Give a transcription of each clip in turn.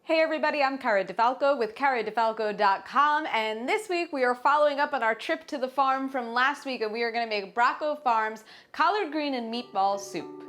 Hey everybody, I'm Cara Di Falco with caradifalco.com, and this week we are following up on our trip to the farm from last week, and we are going to make Bracco Farms collard green and meatball soup.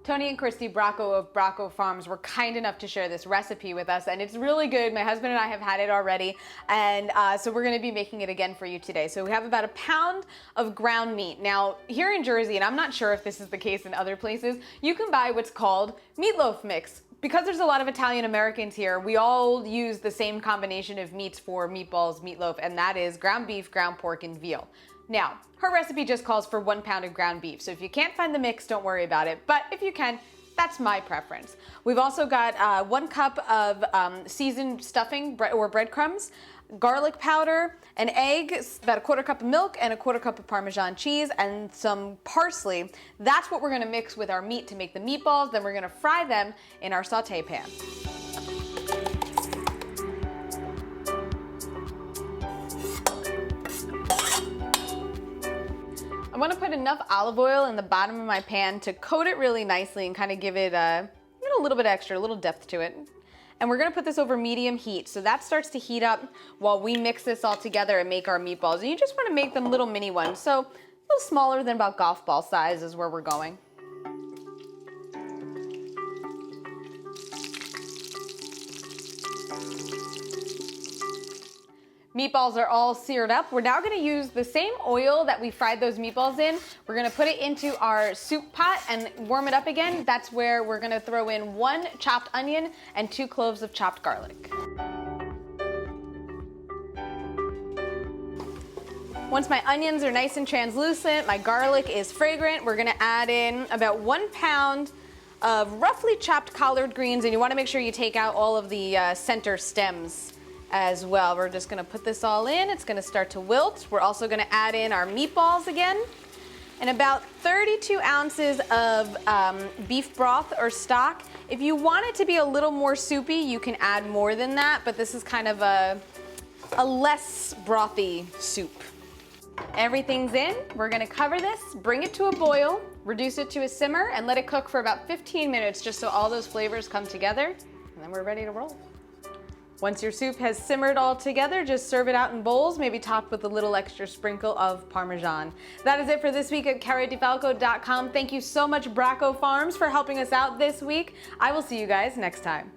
Tony and Christy Bracco of Bracco Farms were kind enough to share this recipe with us, and it's really good. My husband and I have had it already, and so we're going to be making it again for you today. So we have about a pound of ground meat. Now, here in Jersey, and I'm not sure if this is the case in other places, you can buy what's called meatloaf mix. Because there's a lot of Italian Americans here, we all use the same combination of meats for meatballs, meatloaf, and that is ground beef, ground pork, and veal. Now, her recipe just calls for 1 pound of ground beef, so if you can't find the mix, don't worry about it. But if you can, that's my preference. We've also got 1 cup of seasoned stuffing or breadcrumbs, garlic powder, an egg, about 1/4 cup of milk, and 1/4 cup of Parmesan cheese, and some parsley. That's what we're gonna mix with our meat to make the meatballs. Then we're gonna fry them in our saute pan. I want to put enough olive oil in the bottom of my pan to coat it really nicely and kind of give it a little bit extra, a little depth to it. And we're gonna put this over medium heat, so that starts to heat up while we mix this all together and make our meatballs. And you just wanna make them little mini ones, so a little smaller than about golf ball size is where we're going. Meatballs are all seared up. We're now gonna use the same oil that we fried those meatballs in. We're gonna put it into our soup pot and warm it up again. That's where we're gonna throw in 1 chopped onion and 2 cloves of chopped garlic. Once my onions are nice and translucent, my garlic is fragrant, we're gonna add in about 1 pound of roughly chopped collard greens, and you wanna make sure you take out all of the center stems as well. We're just gonna put this all in. It's gonna start to wilt. We're also gonna add in our meatballs again, and about 32 ounces of beef broth or stock. If you want it to be a little more soupy, you can add more than that, but this is kind of a less brothy soup. Everything's in. We're gonna cover this, bring it to a boil, reduce it to a simmer, and let it cook for about 15 minutes just so all those flavors come together, and then we're ready to roll. Once your soup has simmered all together, just serve it out in bowls, maybe topped with a little extra sprinkle of Parmesan. That is it for this week at caradifalco.com. Thank you so much, Bracco Farms, for helping us out this week. I will see you guys next time.